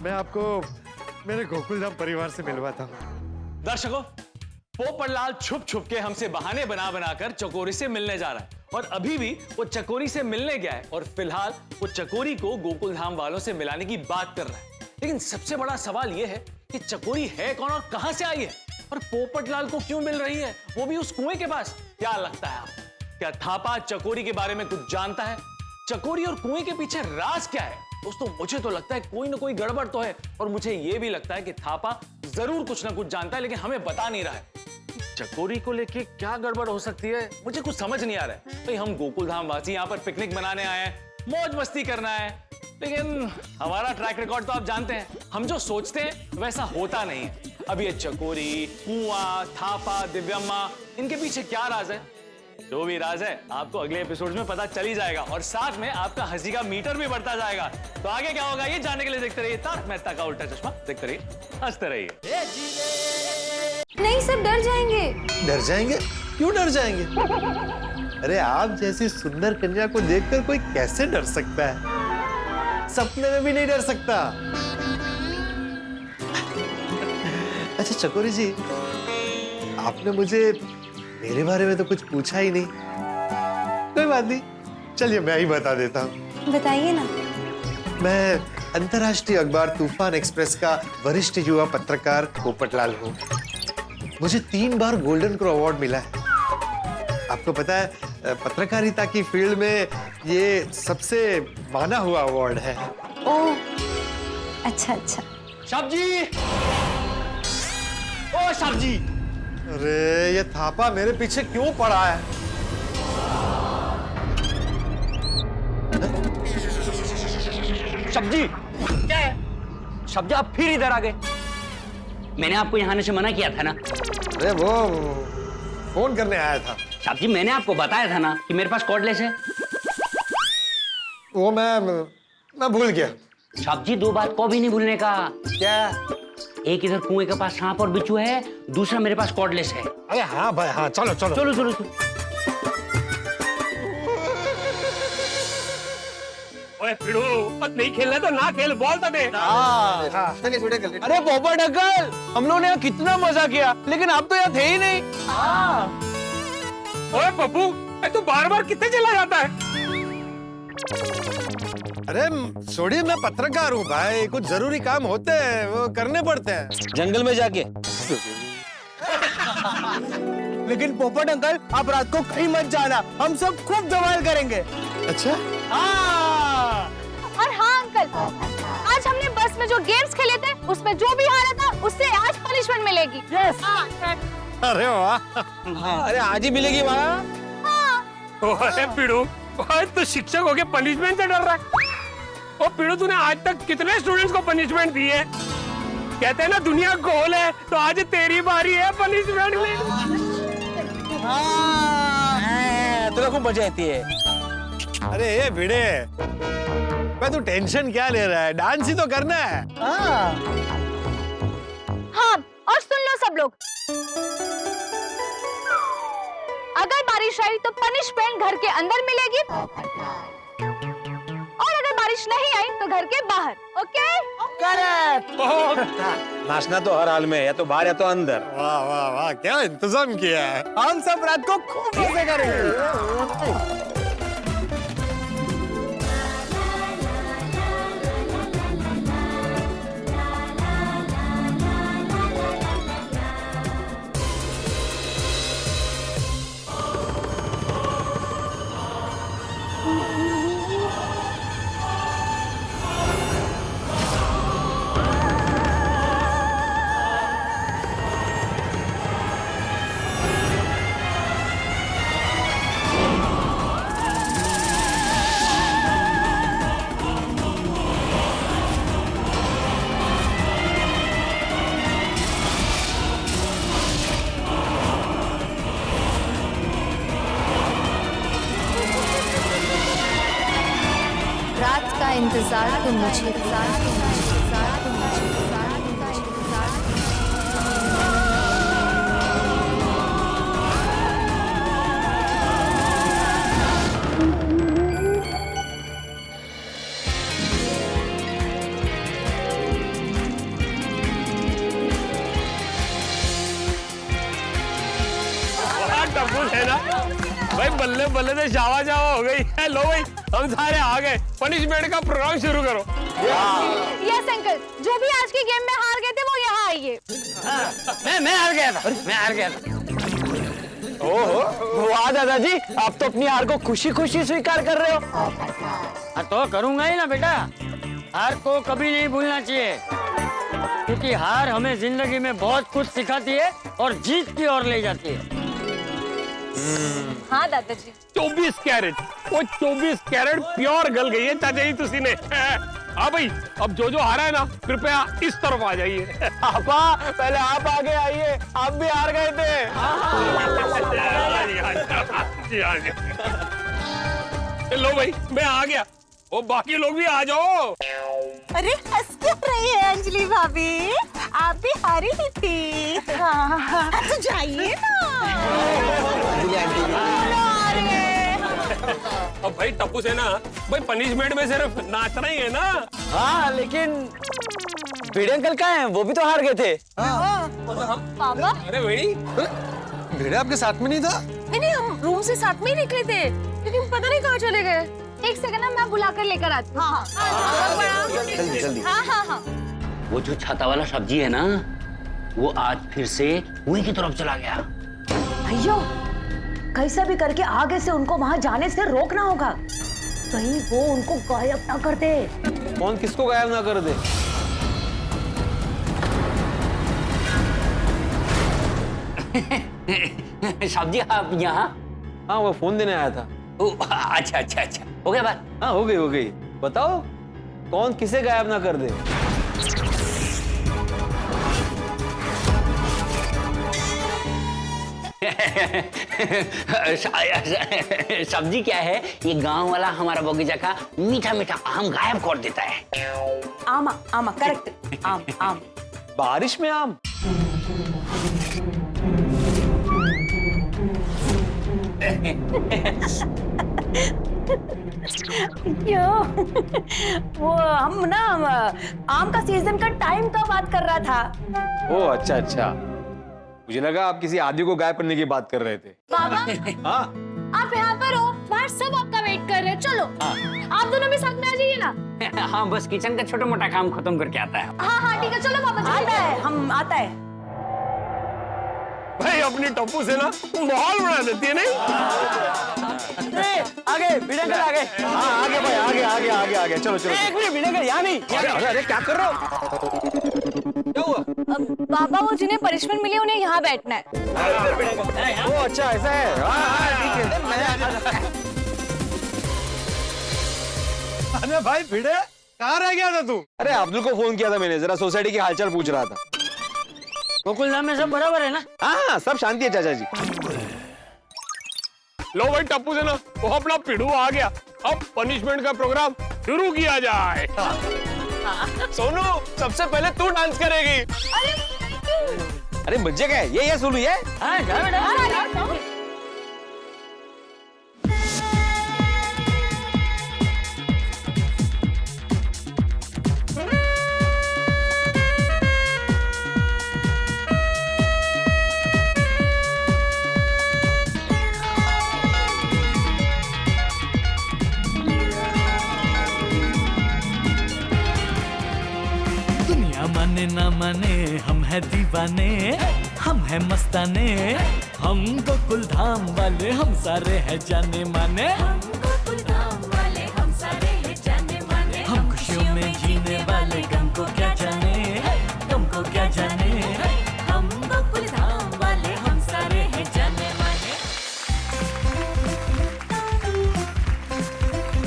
मैं आपको मेरे गोकुलधाम परिवार से मिलवाता हूँ। दर्शकों, पोपटलाल छुप छुप के हमसे बहाने बना बनाकर चकोरी से मिलने जा रहा है, और अभी भी वो चकोरी से मिलने गया है, और फिलहाल वो चकोरी को गोकुलधाम वालों से मिलाने की बात कर रहा है। लेकिन सबसे बड़ा सवाल ये है कि चकोरी है कौन और कहां से आई है, और पोपटलाल को क्यों मिल रही है, वो भी उस कुएं के पास? क्या लगता है आपको? क्या थापा चकोरी के बारे में कुछ जानता है? चकोरी और कुएं के पीछे राज क्या है? दोस्तों, मुझे तो लगता है कोई ना कोई गड़बड़ तो है, और मुझे यह भी लगता है कि थापा जरूर कुछ ना कुछ जानता है, लेकिन हमें बता नहीं रहा है। चकोरी को लेके क्या गड़बड़ हो सकती है, मुझे कुछ समझ नहीं आ रहा है। भाई, हम गोकुलधाम वासी यहाँ पर पिकनिक मनाने आए हैं, मौज मस्ती करना है, लेकिन हमारा ट्रैक रिकॉर्ड तो आप जानते हैं, हम जो सोचते हैं वैसा होता नहीं है। अब ये चकोरी, कुआं, थापा, दिव्यम्मा, इनके पीछे क्या राज है? जो भी राज है आपको अगले एपिसोड में पता चल ही जाएगा, और साथ में आपका हंसी का मीटर भी बढ़ता जाएगा। तो आगे क्या होगा ये जानने के लिए देखते रहिए तारक मेहता का उल्टा चश्मा। देखते रहिए, हंसते रहिए। नहीं, सब डर जाएंगे। डर जाएंगे? क्यों डर जाएंगे? अरे आप जैसी सुंदर कन्या को देखकर कोई कैसे डर सकता है? सपने में भी नहीं डर सकता। अच्छा चकोरी जी, आपने मुझे मेरे बारे में तो कुछ पूछा ही नहीं। कोई बात नहीं, चलिए मैं ही बता देता हूँ। बताइए ना। मैं अंतर्राष्ट्रीय अखबार तूफान एक्सप्रेस का वरिष्ठ युवा पत्रकार पोपटलाल हूँ। मुझे 3 बार गोल्डन क्रो अवार्ड मिला है। आपको पता है, पत्रकारिता की फील्ड में ये सबसे माना हुआ अवार्ड है। ओह, अच्छा अच्छा। सब्जी, ओ सब्जी। अरे ये थापा मेरे पीछे क्यों पड़ा है? सब्जी, क्या है? सब्जी, आप फिर इधर आ गए। मैंने आपको यहाँ आने से मना किया था ना। अरे वो फोन करने आया था। साहब जी मैंने आपको बताया था ना कि मेरे पास कॉर्डलेस है। वो मैं भूल गया। साहब जी 2 बात को भी नहीं भूलने का। क्या? एक इधर कुएं के पास सांप और बिच्छू है, दूसरा मेरे पास कॉर्डलेस है। अरे हाँ भाई हाँ, चलो चलो चलो चलो चलो। ओए पिड़ू, मत नहीं खेलना तो ना खेल, बोल तो दे। अरे पोपट अंकल, हम लोगों ने यहाँ कितना मजा किया, लेकिन आप तो यहाँ थे ही नहीं। ओए पप्पू, तू बार-बार कितने चला जाता है? अरे सोडी, मैं पत्रकार हूँ भाई, कुछ जरूरी काम होते हैं वो करने पड़ते हैं जंगल में जाके। लेकिन पोपट अंकल, आप रात को कहीं मत जाना, हम सब खूब धमाल करेंगे। अच्छा और हाँ अंकल, आज हमने बस में जो गेम्स खेले थे उसमें जो भी हारा था उससे आज पनिशमेंट मिलेगी। अरे वाह, अरे आज ही मिलेगी वहाँ। ओए पिड़ू, ओए तू शिक्षक होके पनिशमेंट से डर रहा है? ओ पिड़ू, तूने आज तक कितने स्टूडेंट्स को पनिशमेंट दी है? कहते हैं ना दुनिया गोल है, तो आज तेरी बारी है पनिशमेंट लेने। तो खूब मजा आती है। अरे ये भिड़े, मैं तू टेंशन क्या ले रहा है, डांस ही तो करना है। हाँ, और सुन लो सब लोग, अगर बारिश आई तो पनिशमेंट घर के अंदर मिलेगी, और अगर बारिश नहीं आई तो घर के बाहर। ओके? करेक्ट। नाचना तो हर हाल में है, या तो बाहर या तो अंदर। वाह वाह वाह, क्या इंतजाम किया है। हम सब रात को खूब मजे करेंगे। रात का इंतजार तो मुझे है ना भाई, बल्ले बल्ले से जावा जावा हो गई है। लो भाई, हम सारे आ गए, पनिशमेंट का प्रोग्राम शुरू करो। यस अंकल, जो भी आज के गेम में हार गए थे वो यहाँ आइए। मैं हार गया था, मैं हार गया था। ओहो, वाह दादाजी, आप तो अपनी हार को खुशी खुशी स्वीकार कर रहे हो। हाँ तो करूंगा ही ना बेटा, हार को कभी नहीं भूलना चाहिए, क्योंकि हार हमें जिंदगी में बहुत कुछ सिखाती है और जीत की ओर ले जाती है। हाँ दादाजी। 24 कैरेट, वो 24 कैरेट प्योर गल गई है चाचा जी तुसी ने। हाँ भाई, अब जो हारा है ना, कृपया इस तरफ आ जाइए। पापा, पहले आप आगे आइए, आप भी हार गए थे। लो भाई, मैं आ गया, वो बाकी लोग भी आ जाओ। अरे हंस क्यों रही है अंजलि भाभी, आप भी हारी ही थी। हाँ, तो जाइए ना। अब भाई टप्पू से ना, भाई पनिशमेंट में सिर्फ नाचना ही है ना। हाँ, लेकिन भिड़े अंकल कहाँ हैं? वो भी तो हार गए थे। पापा? अरे भाई, भिड़े आपके साथ में नहीं था? नहीं, हम रूम से साथ में ही निकले थे, लेकिन पता नहीं कहाँ चले गए। एक सेकंड ना, मैं बुलाकर लेकर आती हूँ। जल्दी जल्दी। हाँ। वो जो छाता वाला सब्जी है ना, वो आज फिर से कुएं की तरफ चला गया। भैया, कैसा भी करके आगे से उनको वहां जाने से रोकना होगा, कहीं वो उनको गायब ना कर दे। कौन किसको गायब ना कर दे? सब्जी आप यहाँ? हाँ, वो फोन देने आया था। अच्छा, हो गया बात? हाँ, हो गई। बताओ, कौन किसे गायब ना कर दे? सब्जी क्या है, ये गांव वाला हमारा बगीचा का मीठा मीठा आम गायब कर देता है। आमा आमा करेक्ट, आम आम। बारिश में आम? क्यों? वो हम ना आम का सीजन का टाइम का बात कर रहा था। ओ अच्छा अच्छा, मुझे लगा आप किसी आदमी को गायब करने की बात कर रहे थे। बाबा हाँ आप यहाँ पर हो, बाहर सब आपका वेट कर रहे हैं। चलो आप दोनों भी साथ में आ जाइए ना। हाँ, बस किचन का छोटा मोटा काम खत्म करके आता है। हाँ हाँ ठीक है, चलो पापा आता है, हम आता है। भाई अपनी टप्पू से ना माहौल बना देती है नहीं? आगे भिड़े अंकल आगे। हाँ आगे भाई, आगे आगे आगे आगे, चलो चलो। एक मिनट भिड़े अंकल, यहाँ नहीं। अरे अरे अरे क्या कर रहे हो? क्या हुआ? पापा वो जिन्हें पनिशमेंट मिली उन्हें यहाँ बैठना है। ओ अच्छा ऐसा है। हाँ ठीक है। अरे भाई भिड़े, कहाँ रह गया था तू? अरे अब्दुल को फोन किया था मैंने, जरा सोसाइटी की हालचाल पूछ रहा था। गोकुल धाम में सब बराबर है ना? हाँ सब शांति है चाचा जी। लो भाई टप्पू से ना वो अपना पिड़ू आ गया, अब पनिशमेंट का प्रोग्राम शुरू किया जाए। सोनू सबसे पहले तू डांस करेगी। अरे मजे का है ये सोनू ये। हाँ जा बेटा। दुनिया माने ना माने हम है दीवाने, हम है मस्ताने, हम गोकुल धाम वाले हम सारे हैं जाने माने। हम खुशियों में जीने वाले, गम को क्या जाने, गम को क्या जाने, हम गोकुल धाम वाले हम सारे हैं जाने माने।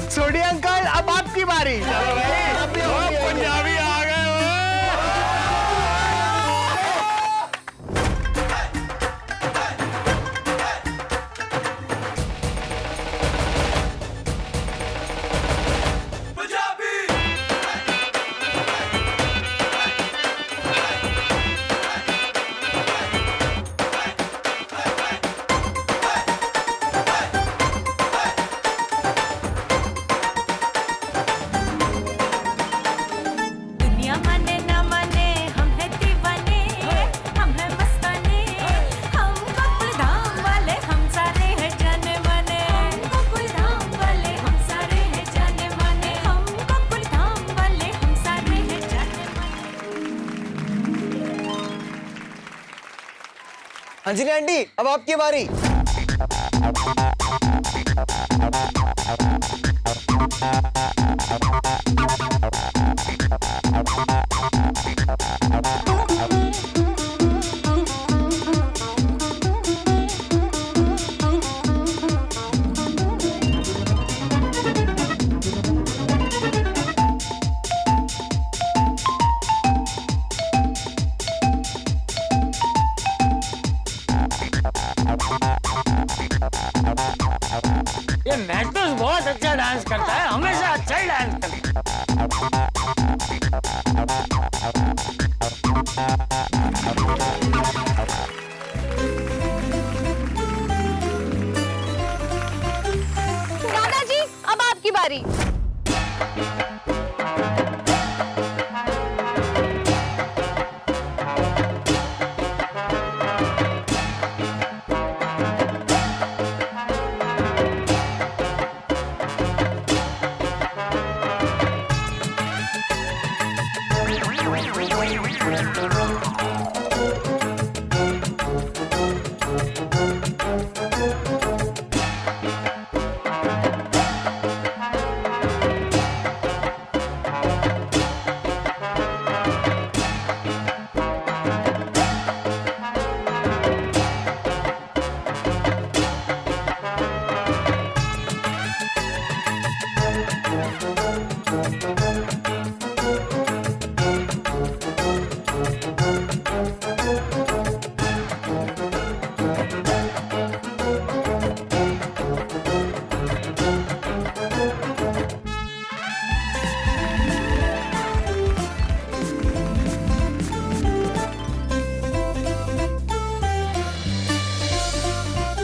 सोडी अंकल अब आपकी बारी। पंजाबी आ गए हो। दुनिया माने ना माने हम है दीवाने, हम है मस्ताने, हम गोकुल धाम वाले हम सारे हैं जाने माने। गोकुल धाम वाले हम सारे हैं जाने माने, हम गोकुल धाम वाले हम सारे हैं जाने माने। अंजलि आंटी अब आपकी बारी। ये मैथ्यूस बहुत अच्छा डांस करता है, हमेशा अच्छा ही डांस करता है। दादाजी अब आपकी बारी।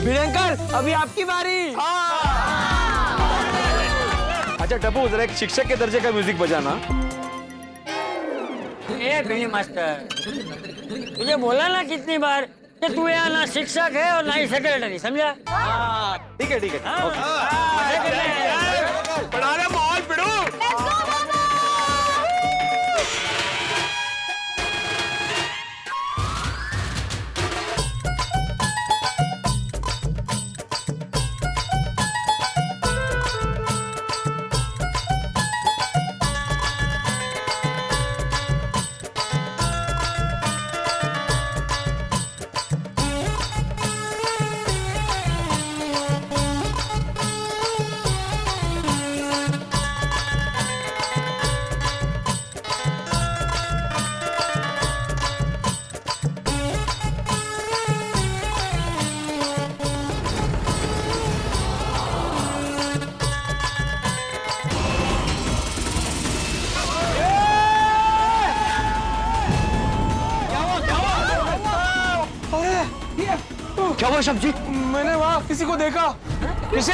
भिड़ंकर अभी आपकी बारी। अच्छा टप्पू, जरा एक शिक्षक के दर्जे का म्यूजिक बजाना। ए भिड़ी मास्टर, तुझे बोला ना कितनी बार कि तू यहाँ ना शिक्षक है और ना ही सेक्रेटरी, समझा? ठीक है ठीक है। बना ले माहौल पिड़ू। क्या हुआ शब्द जी? मैंने वहाँ किसी को देखा। किसे?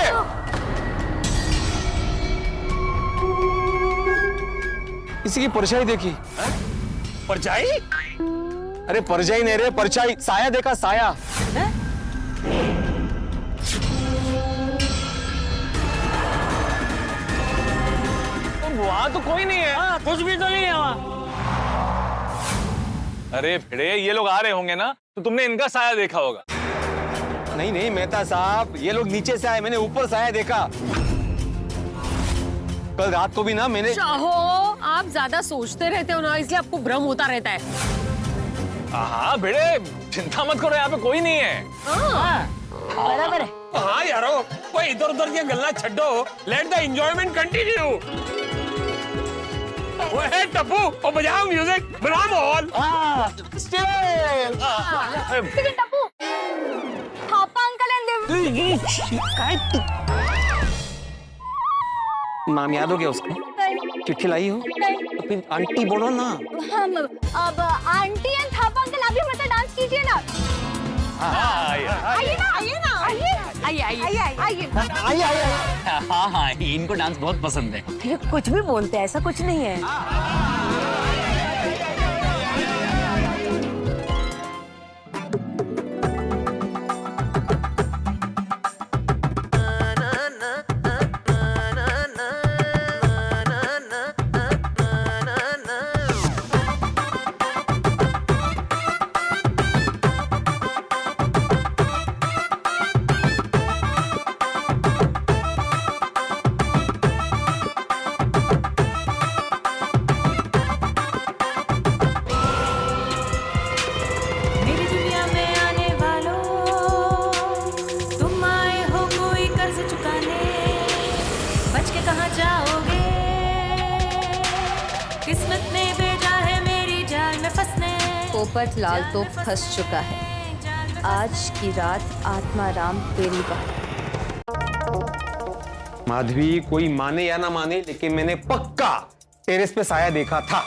किसी की परछाई देखी। परछाई? अरे परछाई नहीं रे, परछाई, साया देखा, साया। वहाँ तो कोई नहीं है। हाँ, कुछ भी तो नहीं है वहाँ। अरे भिड़े, ये लोग आ रहे होंगे ना, तो तुमने इनका साया देखा होगा। नहीं नहीं मेहता साहब, ये लोग नीचे से आए, मैंने ऊपर साया देखा। कल रात को भी ना मैंने। चाहो, आप ज्यादा सोचते रहते हो ना, इसलिए आपको भ्रम होता रहता है। हाँ भिड़े, चिंता मत करो, यहाँ पे कोई नहीं है। बराबर है। हाँ यारो, कोई इधर उधर की गल्ला छड्डो, लेट द एंजॉयमेंट कंटिन्यू। वो है टप्पू, और बजाओ म्यूजिक, बना माहौल। टप्पू, थापा अंकल नाम याद हो गया उसका? चिट्ठी लाई हो? तो फिर आंटी बोलो ना। अब आंटी एंड थापा अंकल आप भी मतलब डांस कीजिए ना। आइए ना, आइए ना, आइए, आइए, आइए, आइए। हाँ हाँ, इनको डांस बहुत पसंद है। ये कुछ भी बोलते हैं, ऐसा कुछ नहीं है। पोपट लाल तो फंस चुका है। आज की रात आत्माराम तेरी बात। माधवी, कोई माने या ना माने, लेकिन मैंने पक्का टेरेस पे साया देखा था।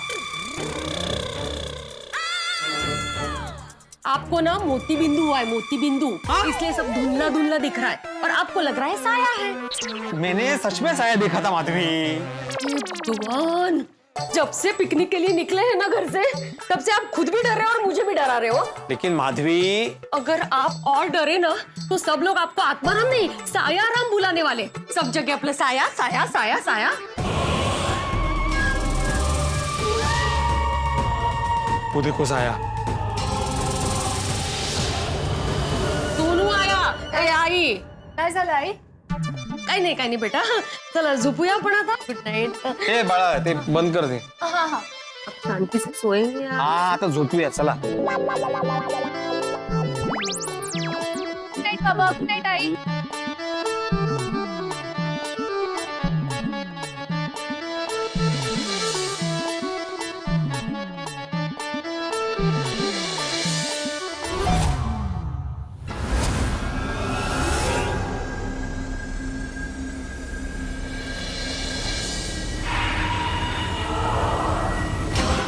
आपको ना मोती बिंदु हुआ है, मोती बिंदु, इसलिए सब धुंधला धुंधला दिख रहा है और आपको लग रहा है साया है। मैंने सच में साया देखा था माधवी। भगवान, जब से पिकनिक के लिए निकले हैं ना घर से, तब से आप खुद भी डर रहे हो और मुझे भी डरा रहे हो। लेकिन माधवी, अगर आप और डरे ना, तो सब लोग आपको आत्माराम नहीं, सायाराम बुलाने वाले। सब जगह अपने साया साया साया साया। वो देखो साया। दोनों आया, ए आई। काय झालं आई? काही नाही बेटा, चला झोपूया आपण आता। Good night. ए बाळा, ते बंद कर दे। हाँ हाँ, शांति से सोएंगे यार। हाँ, आता झोपूया, चला। Good night Baba, good night I.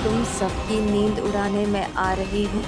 तुम सबकी नींद उड़ाने में आ रही हूँ।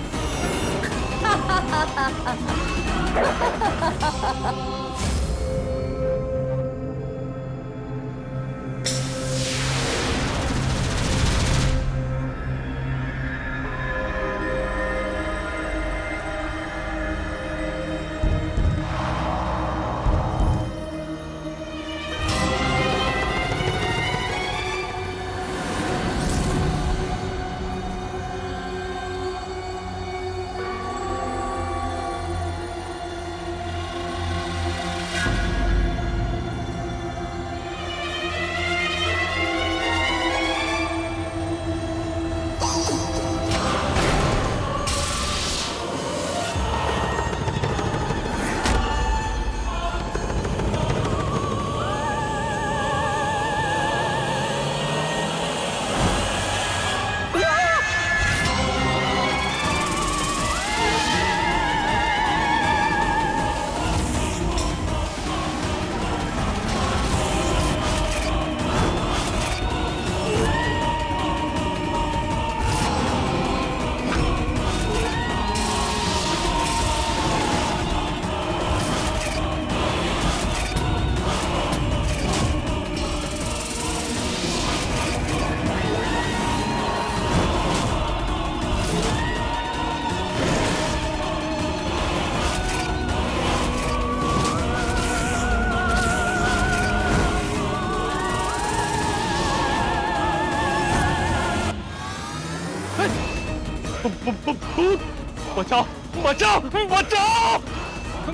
बचाओ बचाओ बचाओ!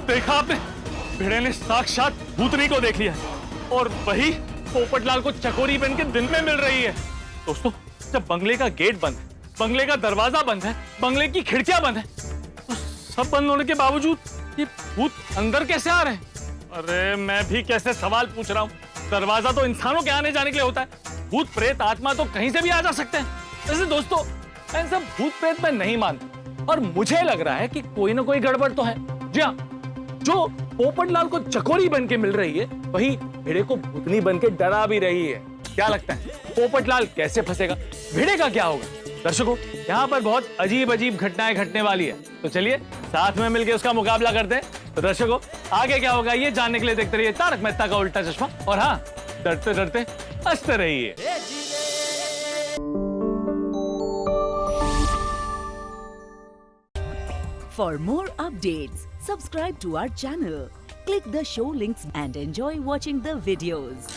देखा आपने, भिड़े ने साक्षात भूतनी को देख लिया और वही पोपटलाल को चकोरी बन के दिन में मिल रही है। दोस्तों, जब बंगले का गेट बंद है, बंगले का दरवाजा बंद है, बंगले की खिड़कियां बंद है, तो सब बंद होने के बावजूद ये भूत अंदर कैसे आ रहे हैं? अरे मैं भी कैसे सवाल पूछ रहा हूँ। दरवाजा तो इंसानों के आने जाने के लिए होता है, भूत प्रेत आत्मा तो कहीं से भी आ जा सकते हैं। वैसे दोस्तों, मैं सब भूत प्रेत में नहीं मानता और मुझे लग रहा है कि कोई ना कोई गड़बड़ तो है। जी हाँ, जो पोपटलाल को चकोरी बन के मिल रही है, वही भिड़े को भूतनी बन के डरा भी रही है। क्या लगता है पोपटलाल कैसे फंसेगा? भिड़े का क्या होगा? दर्शकों, यहाँ पर बहुत अजीब अजीब घटनाएं घटने वाली है, तो चलिए साथ में मिलकर उसका मुकाबला करते हैं। तो दर्शकों, आगे क्या होगा ये जानने के लिए देखते रहिए तारक मेहता का उल्टा चश्मा, और हाँ, डरते डरते हंसते रहिए। For more updates, subscribe to our channel, click the show links and enjoy watching the videos.